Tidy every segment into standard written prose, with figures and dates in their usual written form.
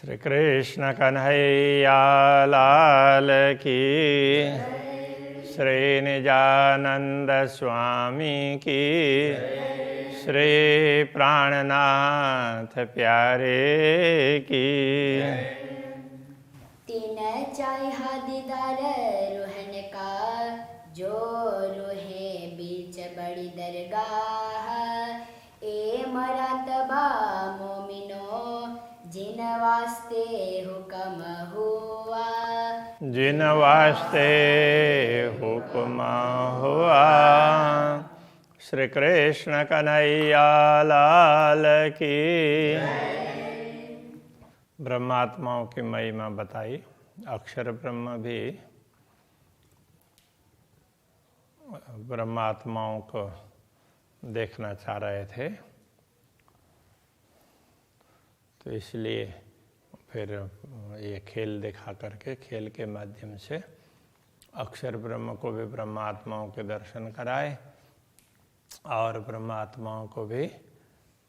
श्री कृष्ण कन्हैया लाल की, श्री निजानंद स्वामी की, श्री प्राणनाथ प्यारे की। तीन चाहा दीदार रोहन का, जो रोहे बीच बड़ी दरगाह। ए मरातबा मोमिनो, जिन वास्ते हुक्म हुआ, जिन वास्ते हुक्म हुआ। श्री कृष्ण कन्हैया लाल की। ब्रह्मात्माओं की महिमा बताई। अक्षर ब्रह्म भी ब्रह्मात्माओं को देखना चाह रहे थे, तो इसलिए फिर ये खेल दिखा करके, खेल के माध्यम से अक्षर ब्रह्म को भी ब्रह्मात्माओं के दर्शन कराए और ब्रह्मात्माओं को भी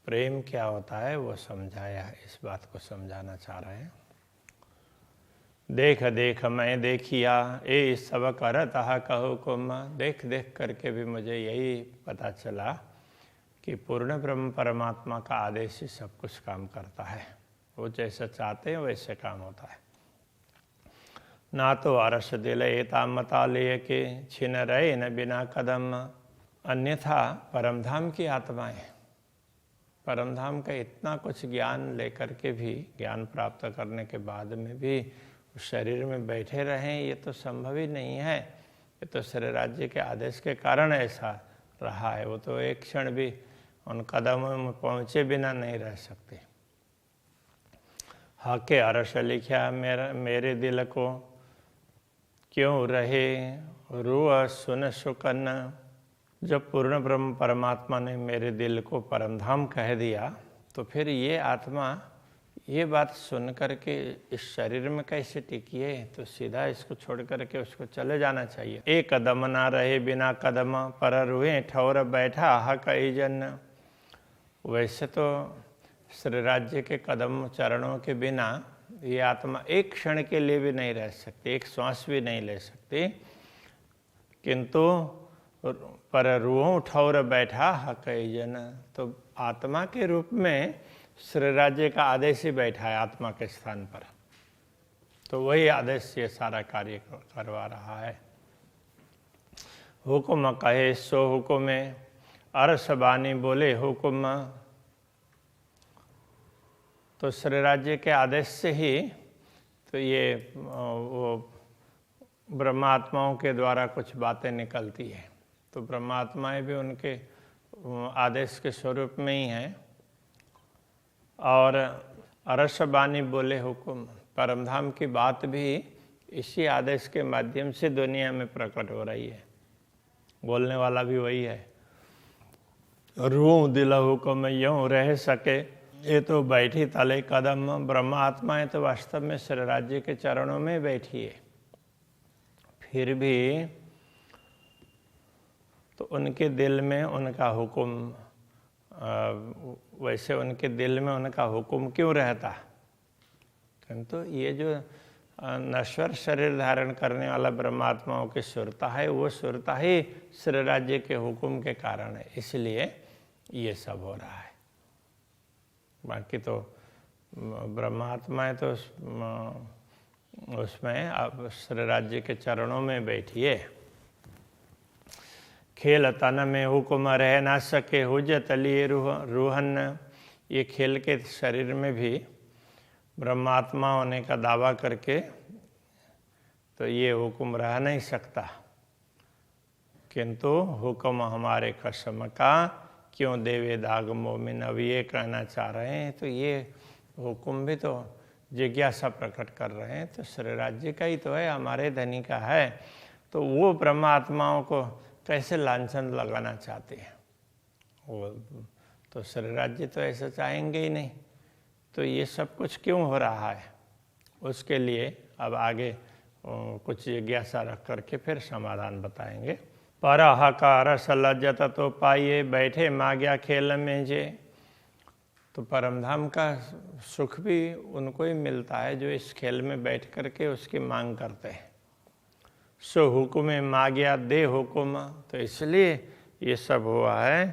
प्रेम क्या होता है वो समझाया। इस बात को समझाना चाह रहे हैं। देख देख मैं देखिया, ए सब करतः कहो कुम। देख देख करके भी मुझे यही पता चला कि पूर्ण ब्रह्म परमात्मा का आदेश ही सब कुछ काम करता है। वो जैसा चाहते हैं वैसे काम होता है। ना तो अरस दिल एता मता ले के, छिन रहे न बिना कदम। अन्यथा परमधाम की आत्माएं परमधाम का इतना कुछ ज्ञान लेकर के भी, ज्ञान प्राप्त करने के बाद में भी शरीर में बैठे रहें, ये तो संभव ही नहीं है। ये तो शरीर राज्य के आदेश के कारण ऐसा रहा है। वो तो एक क्षण भी उन कदमों में पहुँचे बिना नहीं रह सकते। हके अरस लिखा मेरे दिल को, क्यों रहे रूह सुन सुकन। जब पूर्ण ब्रह्म परमात्मा ने मेरे दिल को परमधाम कह दिया, तो फिर ये आत्मा ये बात सुन करके इस शरीर में कैसे टिकी है? तो सीधा इसको छोड़ करके उसको चले जाना चाहिए। एक कदम ना रहे बिना कदम, पर रुए ठौर बैठा हक जन। वैसे तो श्री राज्य के कदम चरणों के बिना ये आत्मा एक क्षण के लिए भी नहीं रह सकती, एक श्वास भी नहीं ले सकती, किंतु पर रूहों ठौर बैठा हक जन। तो आत्मा के रूप में श्री राज्य का आदेश ही बैठा है आत्मा के स्थान पर, तो वही आदेश ये सारा कार्य करवा रहा है। हुक्म कहे सो हुक्म, अरस बानी बोले हुक्म। तो श्री राज्य के आदेश से ही तो ये वो ब्रह्मात्माओं के द्वारा कुछ बातें निकलती है। तो ब्रह्मात्माएं भी उनके आदेश के स्वरूप में ही हैं। और अरस बानी बोले हुक्म, परमधाम की बात भी इसी आदेश के माध्यम से दुनिया में प्रकट हो रही है। बोलने वाला भी वही है। रूह दिल हुक्म यूं रह सके, ये तो बैठी तले कदम। ब्रह्मात्माएं तो वास्तव में श्री राज्य के चरणों में बैठी है, फिर भी तो उनके दिल में उनका हुक्म, वैसे उनके दिल में उनका हुक्म क्यों रहता? किंतु ये जो नश्वर शरीर धारण करने वाला ब्रह्मात्माओं की सुरता है, वो सुरता ही श्री राज्य के हुक्म के कारण है, इसलिए ये सब हो रहा है। बाकी तो ब्रह्मात्माएं तो उसमें अब श्री राज्य के चरणों में बैठिए। खेल तन में हुक्म रह ना सके, हुज्जत लिए रूहन। ये खेल के शरीर में भी ब्रह्मात्मा होने का दावा करके तो ये हुक्म रह नहीं सकता, किंतु हुक्म हमारे कसम का, क्यों देवे दाग मोमिन। अब ये कहना चाह रहे हैं, तो ये हुक्म भी तो जिज्ञासा प्रकट कर रहे हैं। तो श्री राज्य का ही तो है, हमारे धनी का है, तो वो ब्रह्मात्माओं को कैसे लांछन लगाना चाहते हैं? वो तो श्री राज्य तो ऐसा चाहेंगे ही नहीं। तो ये सब कुछ क्यों हो रहा है, उसके लिए अब आगे कुछ जिज्ञासा रख करके फिर समाधान बताएंगे। पर हकार सलज्जत तो पाइए, बैठे माग्या खेल में जे। तो परमधाम का सुख भी उनको ही मिलता है जो इस खेल में बैठ करके उसकी मांग करते हैं। सो हुकुम मांगिया दे हुकुम, तो इसलिए ये सब हुआ है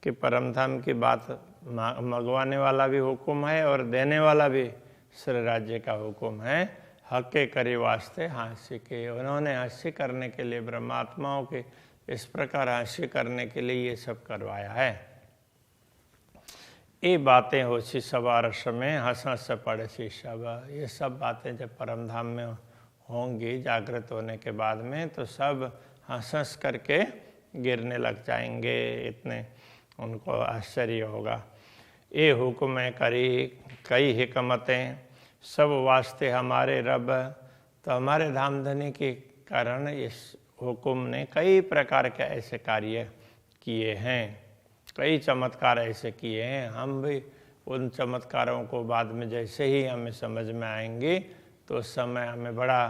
कि परमधाम की बात मंगवाने वाला भी हुकुम है और देने वाला भी श्री राज्य का हुकुम है। हक के करे वास्ते हास्य के, उन्होंने हास्य करने के लिए, ब्रह्मात्माओं के इस प्रकार हास्य करने के लिए ये सब करवाया है। ये बातें हो सी सवा रस में हंस हंस पड़े सी सब, ये सब बातें जब परमधाम में होंगी जागृत होने के बाद में तो सब हंस हंस करके गिरने लग जाएंगे, इतने उनको आश्चर्य होगा। ये हुक्म करी कई हिकमतें सब वास्ते हमारे रब, तो हमारे धामधनी के कारण इस हुक्म ने कई प्रकार के ऐसे कार्य किए हैं, कई चमत्कार ऐसे किए हैं। हम भी उन चमत्कारों को बाद में जैसे ही हमें समझ में आएंगे तो उस समय हमें बड़ा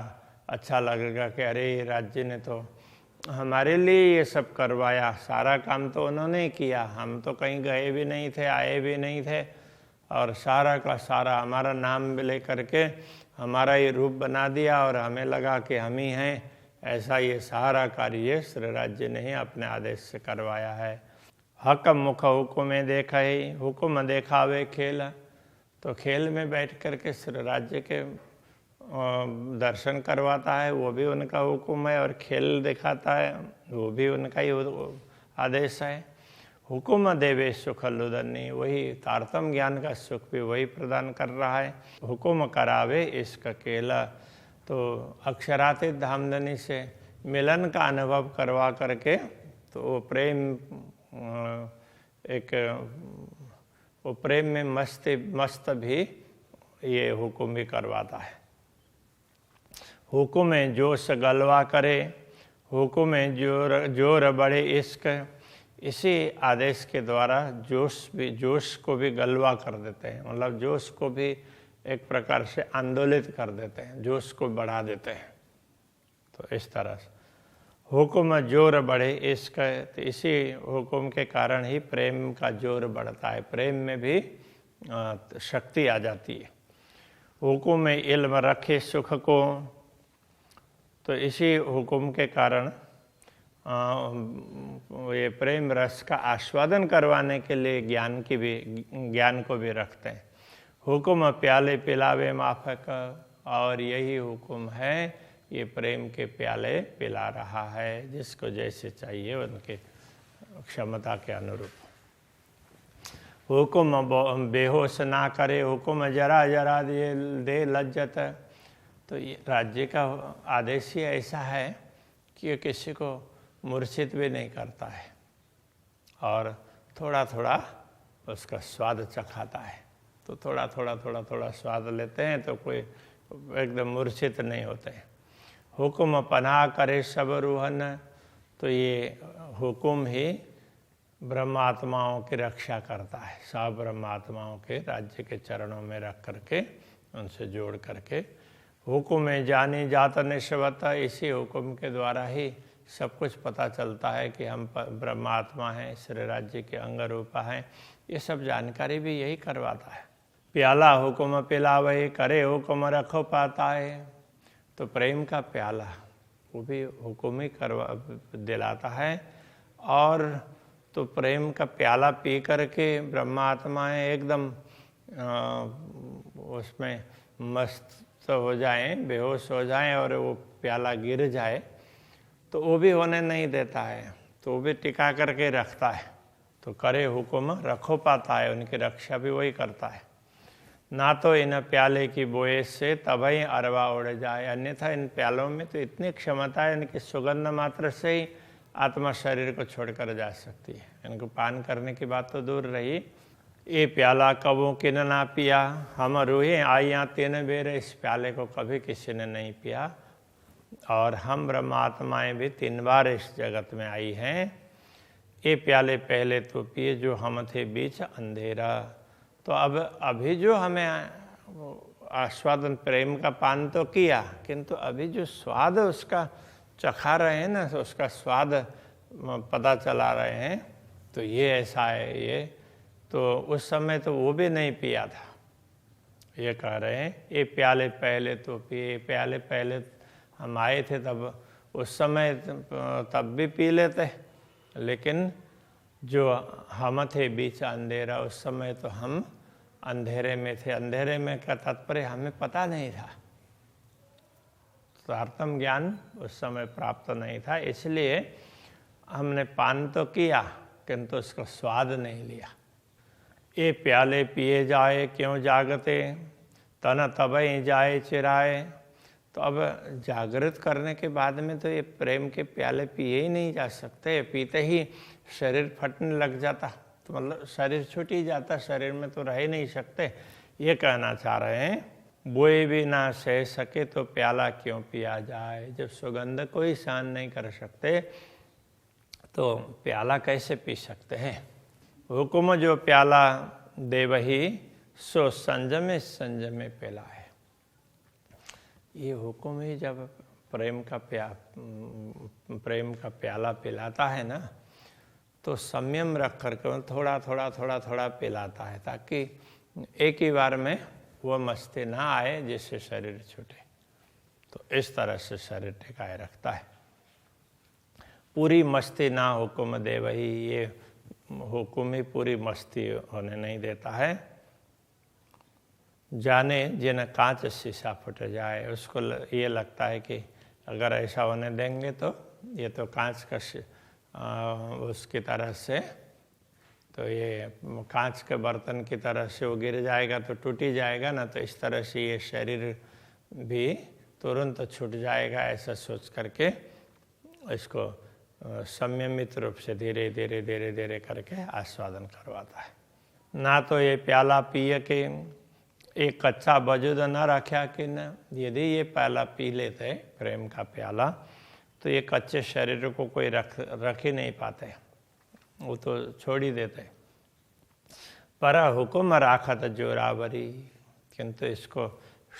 अच्छा लगेगा कि अरे राज्य ने तो हमारे लिए ये सब करवाया, सारा काम तो उन्होंने किया, हम तो कहीं गए भी नहीं थे, आए भी नहीं थे, और सारा का सारा हमारा नाम ले करके हमारा ये रूप बना दिया और हमें लगा कि हम ही हैं। ऐसा ये सारा कार्य श्री राज्य ने ही अपने आदेश से करवाया है। हक मुख हुक्म देखा ही, हुक्म देखावे खेल, तो खेल में बैठ करके श्री राज्य के दर्शन करवाता है, वो भी उनका हुक्म है, और खेल दिखाता है वो भी उनका ही आदेश है। हुक्म देवे सुख लुदनी, वही तारतम ज्ञान का सुख भी वही प्रदान कर रहा है। हुक्म करावे इसका केला, तो अक्षरातीत धामधनी से मिलन का अनुभव करवा करके तो वो प्रेम वो प्रेम में मस्त भी ये हुक्म भी करवाता है। हुक्म जोश गलवा करे, हुक्म जोर बड़े इश्क, इसी आदेश के द्वारा जोश को भी गलवा कर देते हैं, मतलब जोश को भी एक प्रकार से आंदोलित कर देते हैं, जोश को बढ़ा देते हैं। तो इस तरह से हुक्म जोर बढ़े इश्क, तो इसी हुक्म के कारण ही प्रेम का जोर बढ़ता है, प्रेम में भी शक्ति आ जाती है। हुक्म इल्म रखे सुख को, तो इसी हुक्म के कारण ये प्रेम रस का आस्वादन करवाने के लिए ज्ञान को भी रखते हैं। हुक्म प्याले पिलावे माफक, और यही हुक्म है ये प्रेम के प्याले पिला रहा है जिसको जैसे चाहिए उनके क्षमता के अनुरूप। हुक्म बेहोश ना करे, हुक्म जरा जरा दे लज्जत, तो ये राज्य का आदेश ही ऐसा है कि किसी को मूर्छित भी नहीं करता है और थोड़ा थोड़ा उसका स्वाद चखाता है। तो थोड़ा थोड़ा स्वाद लेते हैं तो कोई एकदम मूर्छित नहीं होते हैं। हुक्म पनाह करे सब रूहन, तो ये हुक्म ही ब्रह्मात्माओं की रक्षा करता है, सब ब्रह्मात्माओं के राज्य के चरणों में रख करके उनसे जोड़ करके। हुक्म जानी जात निश्वत, इसी हुक्म के द्वारा ही सब कुछ पता चलता है कि हम ब्रह्मात्मा हैं, श्री राज्य के अंग रूपा हैं, ये सब जानकारी भी यही करवाता है। प्याला हुक्म पिलावे करे, हुक्म रखो पाता है, तो प्रेम का प्याला वो भी हुक्म ही दिलाता है। और तो प्रेम का प्याला पी करके ब्रह्मात्माएं एकदम उसमें मस्त हो जाएं, बेहोश हो जाएं और वो प्याला गिर जाए तो वो भी होने नहीं देता है, तो वो भी टिका करके रखता है। तो करे हुक्म रखो पाता है, उनकी रक्षा भी वही करता है। ना तो इन प्याले की बोए से तभी अरवा उड़ जाए, अन्यथा इन प्यालों में तो इतनी क्षमता है, इनकी सुगंध मात्र से ही आत्मा शरीर को छोड़कर जा सकती है। इनको पान करने की बात तो दूर रही। ये प्याला कबों किन ना पिया, हम रूहें आइयाँ 3 बेर, इस प्याले को कभी किसी ने नहीं पिया। और हम ब्रह्मात्माएं भी 3 बार इस जगत में आई हैं। ये प्याले पहले तो पिए जो हम थे बीच अंधेरा, तो अब अभी जो हमें आस्वादन प्रेम का पान तो किया, किंतु अभी जो स्वाद उसका चखा रहे हैं ना, उसका स्वाद पता चला रहे हैं, तो ये ऐसा है, ये तो उस समय तो वो भी नहीं पिया था। ये कह रहे हैं ये प्याले पहले तो पिए, प्याले पहले हम आए थे तब उस समय तब भी पी लेते, लेकिन जो हम थे बीच अंधेरा, उस समय तो हम अंधेरे में थे। अंधेरे में का तात्पर्य हमें पता नहीं था, स्वार्थम ज्ञान उस समय प्राप्त नहीं था, इसलिए हमने पान तो किया किंतु उसका स्वाद नहीं लिया। ये प्याले पिए जाए क्यों जागते, तन तबई जाए चिराए। तो अब जागृत करने के बाद में तो ये प्रेम के प्याले पिए ही नहीं जा सकते, पीते ही शरीर फटने लग जाता, तो मतलब शरीर छूट ही जाता, शरीर में तो रह ही नहीं सकते। ये कहना चाह रहे हैं बोए भी ना सह सके तो प्याला क्यों पिया जाए। जब सुगंध को ही सहन नहीं कर सकते तो प्याला कैसे पी सकते हैं। हुकुम जो प्याला दे वही सो संजमे संजमे पिला है। ये हुकुम ही जब प्रेम का प्याला पिलाता है ना, तो संयम रख करके थोड़ा थोड़ा थोड़ा थोड़ा पिलाता है, ताकि एक ही बार में वो मस्ती ना आए जिससे शरीर छूटे। तो इस तरह से शरीर टिकाए रखता है। पूरी मस्ती ना हुकुम दे वही, ये हुकुम ही पूरी मस्ती होने नहीं देता है। जाने जिन कांच शीशा फट जाए, उसको ये लगता है कि अगर ऐसा होने देंगे तो ये तो कांच का उसकी तरह से, तो ये कांच के बर्तन की तरह से वो गिर जाएगा तो टूट ही जाएगा ना, तो इस तरह से ये शरीर भी तुरंत छूट जाएगा, ऐसा सोच करके इसको संयमित रूप से धीरे धीरे धीरे धीरे करके आस्वादन करवाता है। ना तो ये प्याला पिए के एक कच्चा वजूद न रखा कि न, यदि ये प्याला पी लेते प्रेम का प्याला तो ये कच्चे शरीर को कोई रख ही नहीं पाते, वो तो छोड़ ही देते। पर हुकुम राखत जोरावरी, किंतु इसको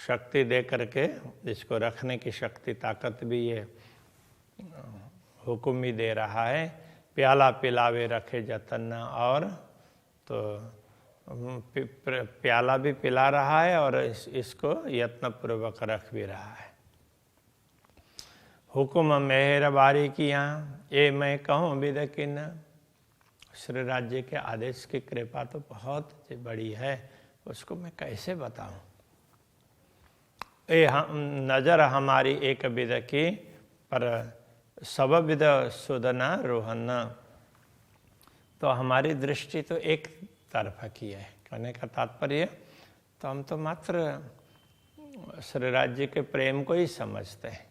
शक्ति दे करके इसको रखने की शक्ति ताकत भी ये हुकुम ही दे रहा है। प्याला पिलावे रखे जतन, और तो प्याला भी पिला रहा है और इसको यत्नपूर्वक रख भी रहा है। हुकुम मेहरबारी किया ये मैं कहूँ विद किन। श्री राज्य के आदेश की कृपा तो बहुत बड़ी है, उसको मैं कैसे बताऊं। नजर हमारी एक विद की, पर सब विद सुदना रोहन। तो हमारी दृष्टि तो एक तरफा की है, कहने का तात्पर्य तो हम तो मात्र श्री राज्य के प्रेम को ही समझते हैं।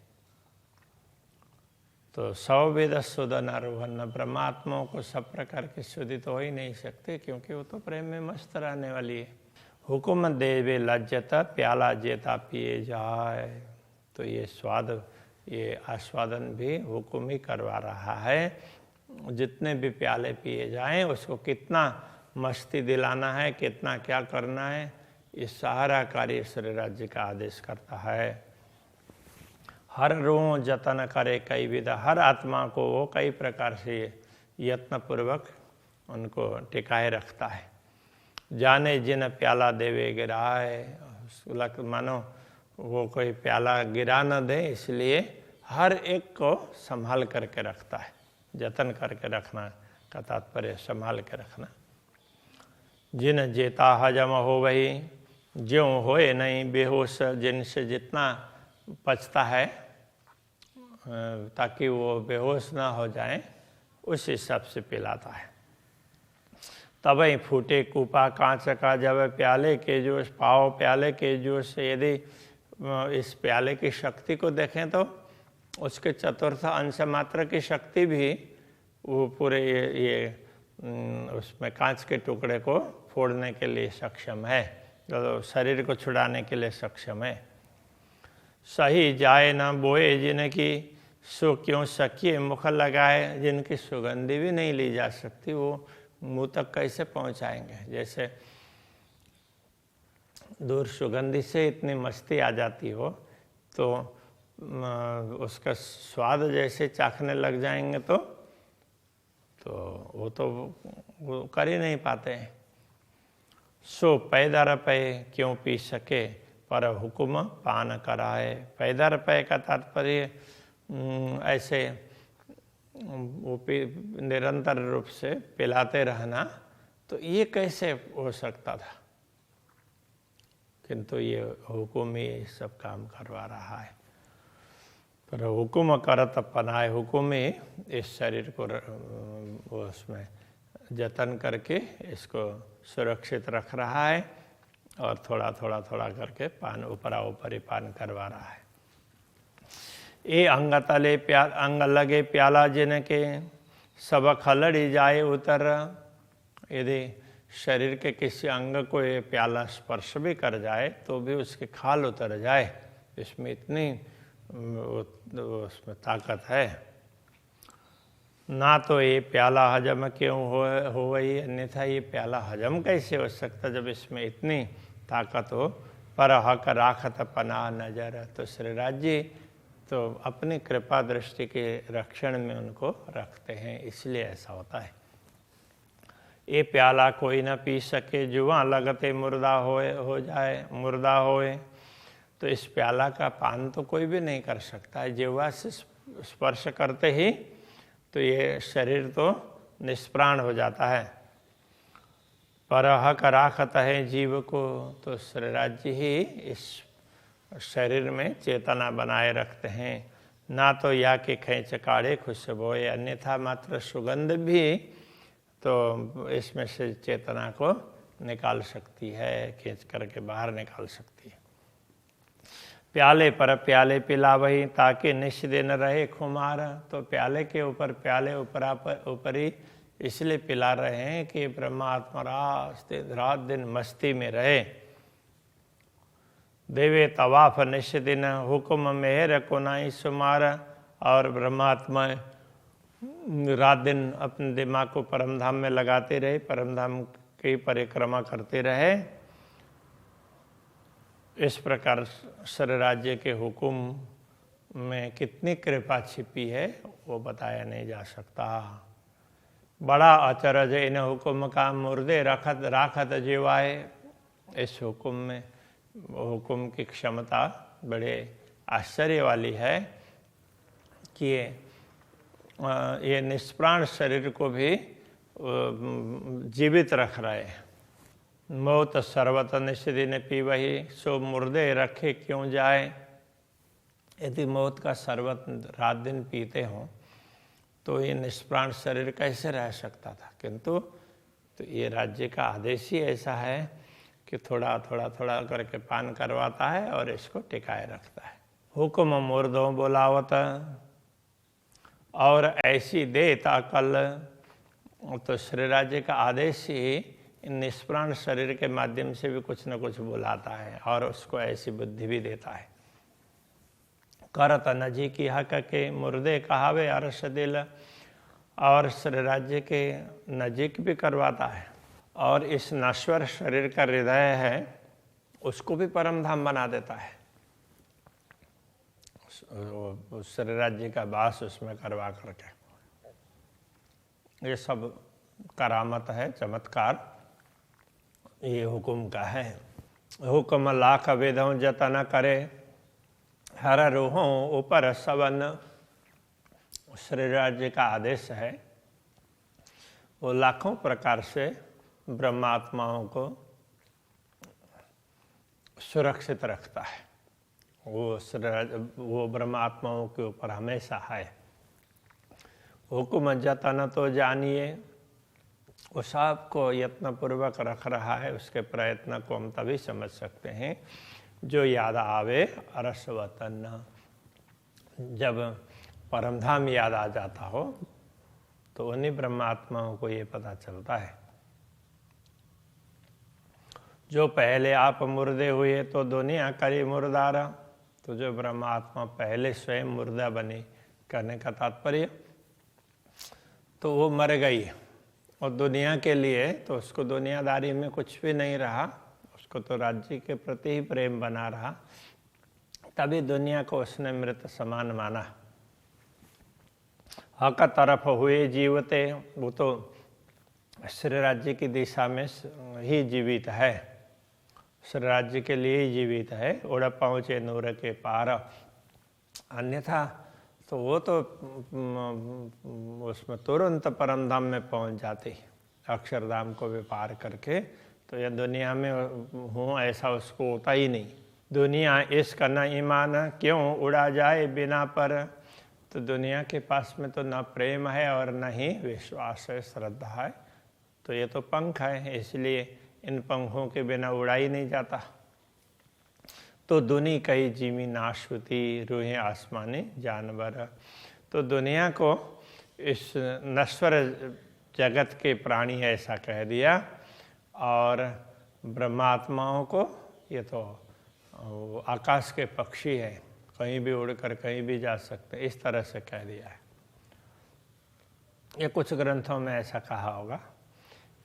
तो सौ वेद सुदन आरोहन, ब्रह्मात्माओं को सब प्रकार की शुद्धि तो हो ही नहीं सकते, क्योंकि वो तो प्रेम में मस्त रहने वाली है। हुकुम देवे लज्जता प्याला जेता पिए जाए। तो ये स्वाद, ये आस्वादन भी हुकुम ही करवा रहा है। जितने भी प्याले पिए जाएं उसको कितना मस्ती दिलाना है, कितना क्या करना है, ये सारा कार्य श्री राज्य का आदेश करता है। हर रों जतन करे कई विधा, हर आत्मा को वो कई प्रकार से यत्नपूर्वक उनको टिकाए रखता है। जाने जिन प्याला देवे गिराए, मानो वो कोई प्याला गिरा न दे, इसलिए हर एक को संभाल करके रखता है। जतन करके रखना का तात्पर्य संभाल के रखना। जिन जेता हजम हो वही, ज्यों होए नहीं बेहोश, जिनसे जितना पचता है ताकि वो बेहोश ना हो जाए, उस हिसाब से पिलाता है। तबई फूटे कूपा कांच का जब प्याले के जोश, पाओ प्याले के जोश। यदि इस प्याले की शक्ति को देखें तो उसके चतुर्थ अंश मात्र की शक्ति भी वो पूरे ये उसमें कांच के टुकड़े को फोड़ने के लिए सक्षम है, तो शरीर को छुड़ाने के लिए सक्षम है। सही जाए न बोए जिनकी, सो क्यों सकिए मुख लगाए। जिनकी सुगंधी भी नहीं ली जा सकती, वो मुंह तक कैसे पहुंचाएंगे। जैसे दूर सुगंधी से इतनी मस्ती आ जाती हो, तो उसका स्वाद जैसे चाखने लग जाएंगे तो वो कर ही नहीं पाते हैं। सो पैदर पे क्यों पी सके, पर हुक्म पान कराए। पैदर पे का तात्पर्य ऐसे वो निरंतर रूप से पिलाते रहना, तो ये कैसे हो सकता था, किंतु ये हुक्म ही सब काम करवा रहा है। पर हुक्म करत पनाए, हुक्म ही इस शरीर को उसमें जतन करके इसको सुरक्षित रख रहा है और थोड़ा थोड़ा थोड़ा करके पान ऊपरा ऊपरी पान करवा रहा है। ये अंग तले अंग लगे प्याला जिनके, सब खलड़ी जाए उतर। यदि शरीर के किसी अंग को ये प्याला स्पर्श भी कर जाए तो भी उसकी खाल उतर जाए, इसमें इतनी उसमें ताकत है। ना तो ये प्याला हजम क्यों हो वही, अन्यथा ये प्याला हजम कैसे हो सकता जब इसमें इतनी ताकत हो। पर हक राखत पना नजर, तो श्रीराज जी तो अपनी कृपा दृष्टि के रक्षण में उनको रखते हैं, इसलिए ऐसा होता है। ये प्याला कोई न पी सके, जुआ लगते मुर्दा हो जाए, मुर्दा होए। तो इस प्याला का पान तो कोई भी नहीं कर सकता है, जिह्वा से स्पर्श करते ही तो ये शरीर तो निष्प्राण हो जाता है। पर हक राखत है जीव को, तो श्रीराज जी ही इस शरीर में चेतना बनाए रखते हैं। ना तो या के खींच काढ़े खुशबोए, अन्यथा मात्र सुगंध भी तो इसमें से चेतना को निकाल सकती है, खींच करके बाहर निकाल सकती है। प्याले पर प्याले पिला वही, ताकि निश दिन रहे खुमार। तो प्याले के ऊपर प्याले ऊपरी इसलिए पिला रहे हैं कि ब्रह्मात्मा रात दिन मस्ती में रहे। देवे तवाफ निश दिन हुक्म मेहर को नाई सुमार। और ब्रह्मात्मा रात दिन अपने दिमाग को परमधाम में लगाते रहे, परमधाम की परिक्रमा करते रहे। इस प्रकार श्रीराज्य के हुक्म में कितनी कृपा छिपी है वो बताया नहीं जा सकता। बड़ा अचरज इन हुक्म का, मुर्दे राखत जीवाए। इस हुक्म में हुक्म की क्षमता बड़े आश्चर्य वाली है कि ये निष्प्राण शरीर को भी जीवित रख रहे हैं। मौत सर्वत निश्चिदिन पी वही, सो मुर्दे रखे क्यों जाए। यदि मौत का शरबत रात दिन पीते हों तो ये निष्प्राण शरीर कैसे रह सकता था, किंतु तो ये राज्य का आदेश ही ऐसा है कि थोड़ा थोड़ा थोड़ा करके पान करवाता है और इसको टिकाए रखता है। हुक्म मुर्दों बोलावत, और ऐसी देता कल। तो श्रीराज्य का आदेश ही निष्प्राण शरीर के माध्यम से भी कुछ न कुछ बुलाता है और उसको ऐसी बुद्धि भी देता है। करत नजी की हक के मुर्दे कहावे अरस दिल। और श्रीराज्य के नजीक भी करवाता है और इस नश्वर शरीर का हृदय है उसको भी परमधाम बना देता है। श्रीराज्य का वास उसमें करवा करके, ये सब करामत है, चमत्कार ये हुक्म का है। हुक्म लाख वेदों जतन करे, हर रूहों ऊपर सवन। श्रीराज्य का आदेश है, वो लाखों प्रकार से ब्रह्मात्माओं को सुरक्षित रखता है। वो ब्रह्मात्माओं के ऊपर हमेशा है। हुक्म जतन तो जानिए, वो सबको यत्नपूर्वक रख रहा है। उसके प्रयत्न को हम तभी समझ सकते हैं जो याद आवे अरस वतन। जब परमधाम याद आ जाता हो तो उन्हीं ब्रह्मात्माओं को ये पता चलता है। जो पहले आप मुर्दे हुए तो दुनिया करी मुर्दारा। तो जो ब्रह्मात्मा पहले स्वयं मुर्दा बनी, करने का तात्पर्य तो वो मर गई और दुनिया के लिए तो उसको दुनियादारी में कुछ भी नहीं रहा, उसको तो राज्य के प्रति ही प्रेम बना रहा, तभी दुनिया को उसने मृत समान माना। हक तरफ हुए जीवते, वो तो श्री राज्य की दिशा में ही जीवित है, श्री राज्य के लिए ही जीवित है। उड़ पहुँचे नूर के पार, अन्यथा तो वो तो उसमें तुरंत परम धाम में पहुँच जाते, अक्षरधाम को भी पार करके। तो यह दुनिया में हूँ ऐसा उसको होता ही नहीं। दुनिया इश्क न ईमान क्यों उड़ा जाए बिना पर, तो दुनिया के पास में तो न प्रेम है और न ही विश्वास है, श्रद्धा है। तो ये तो पंख है, इसलिए इन पंखों के बिना उड़ा ही नहीं जाता। तो दुनी कई जीवी नाशवती रूहें आसमानी जानवर। तो दुनिया को इस नश्वर जगत के प्राणी ऐसा कह दिया, और ब्रह्मात्माओं को ये तो आकाश के पक्षी है, कहीं भी उड़कर कहीं भी जा सकते, इस तरह से कह दिया है। ये कुछ ग्रंथों में ऐसा कहा होगा।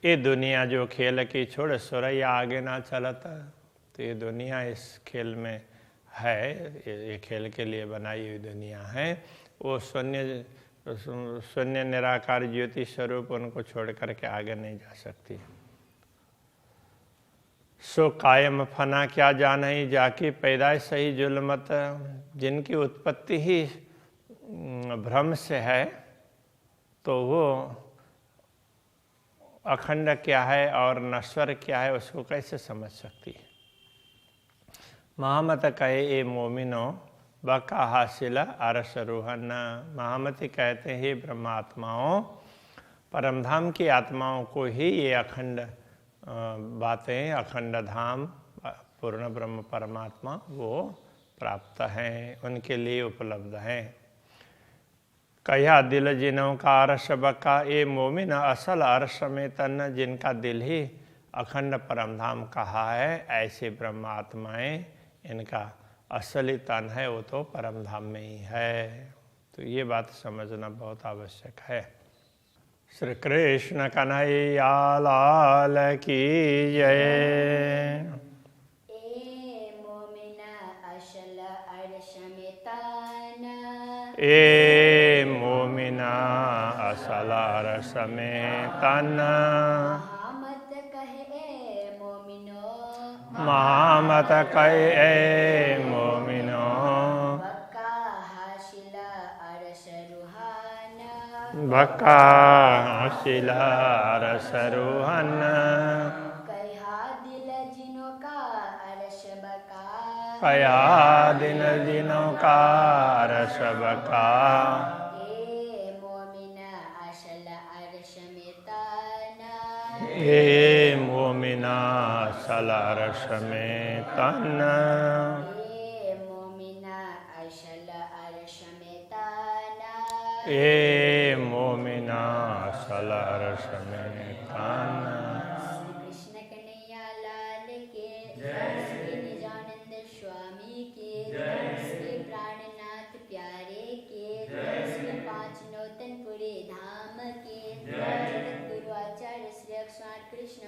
ये दुनिया जो खेल की छोड़ सुरैया आगे ना चलता। तो ये दुनिया इस खेल में है, ये खेल के लिए बनाई हुई दुनिया है। वो शून्य निराकार ज्योति स्वरूप उनको छोड़ करके आगे नहीं जा सकती। सो कायम फना क्या जान ही जाकी पैदाइश सही जुल्मत। जिनकी उत्पत्ति ही भ्रम से है, तो वो अखंड क्या है और नश्वर क्या है उसको कैसे समझ सकती है। महामत कहे ए मोमिनो बका हासिल अरस रूहन। महामती कहते हैं ब्रह्मात्माओं, परमधाम की आत्माओं को ही ये अखंड बातें, अखंड धाम, पूर्ण ब्रह्म परमात्मा वो प्राप्त हैं, उनके लिए उपलब्ध हैं। कया दिल जिनों का अरस बका ए मोमिन असल अरस में तन। जिनका दिल ही अखंड परमधाम कहा है, ऐसे ब्रह्मात्माएं, इनका असली तन है वो तो परमधाम में ही है। तो ये बात समझना बहुत आवश्यक है। श्री कृष्ण कन्हैया लाल की जय। ए मोमिना असल अरस में तन। ए मोमिना असल अरस में तन। महामत कहे मोमिनो, महामत कहे ए मोमिनो बका हासिल अरस रूहान। बका हासिल अरस रूहन। कहा दिल जिनों का अरस बका। कया दिन दिनों का अरस बका। ए मोमिना असल अरस में तन। ए मोमिना असल अरस में तन। ए मोमिना असल अरस में तन। ए मोमिना असल अरस में तन। श्री कृष्ण कन्हैया लाल के जय। श्री निजानंद स्वामी के जय। श्री प्राणनाथ प्यारे के जय। श्री पांच नौतनपुरी धाम के जय। जगत गुरु आचार्य श्री अक्षर कृष्ण